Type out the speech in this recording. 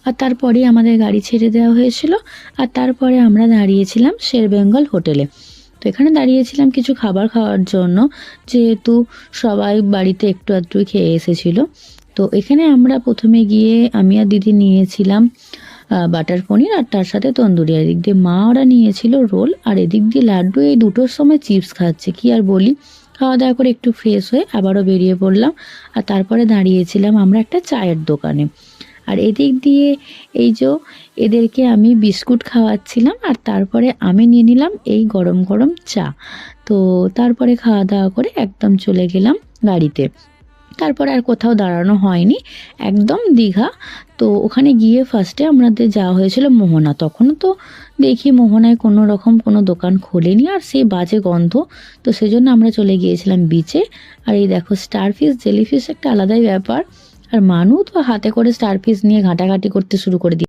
আর তারপরে আমাদের গাড়ি ছেড়ে দেওয়া হয়েছিল। আর তারপরে আমরা দাঁড়িয়েছিলাম শের বেঙ্গল হোটেলে। তো এখানে দাঁড়িয়েছিলাম কিছু খাবার খাওয়ার জন্য, যেহেতু সবাই বাড়িতে একটু আধটু খেয়ে এসেছিল। তো এখানে আমরা প্রথমে গিয়ে আমি আর দিদি নিয়েছিলাম বাটার পনির আর তার সাথে তন্দুরি। আর এদিক দিয়ে মা ওরা নিয়েছিল রোল, আর এদিক দিয়ে লাড্ডু এই দুটোর সময় চিপস খাচ্ছে। কি আর বলি, খাওয়া দাওয়া করে একটু ফ্রেশ হয়ে আবারও বেরিয়ে পড়লাম। আর তারপরে দাঁড়িয়েছিলাম আমরা একটা চায়ের দোকানে। আর এদিক দিয়ে এই যে এদেরকে আমি বিস্কুট খাওয়াচ্ছিলাম, আর তারপরে আমি নিয়ে নিলাম এই গরম গরম চা। তো তারপরে খাওয়া দাওয়া করে একদম চলে গেলাম গাড়িতে। তারপরে আর কোথাও দাঁড়ানো হয়নি, একদম দীঘা। তো ওখানে গিয়ে ফার্স্টে আমাদের যাওয়া হয়েছিল মোহনা। তখনও তো দেখি মোহনায় কোনো রকম কোনো দোকান খোলেনি, আর সেই বাজে গন্ধ। তো সেজন্য আমরা চলে গিয়েছিলাম বিচে। আর এই দেখো স্টারফিশ জেলিফিশ একটা আলাদাই ব্যাপার। আর মানু তো হাতে করে স্টারফিশ নিয়ে ঘাটাঘাটি করতে শুরু করে দিই।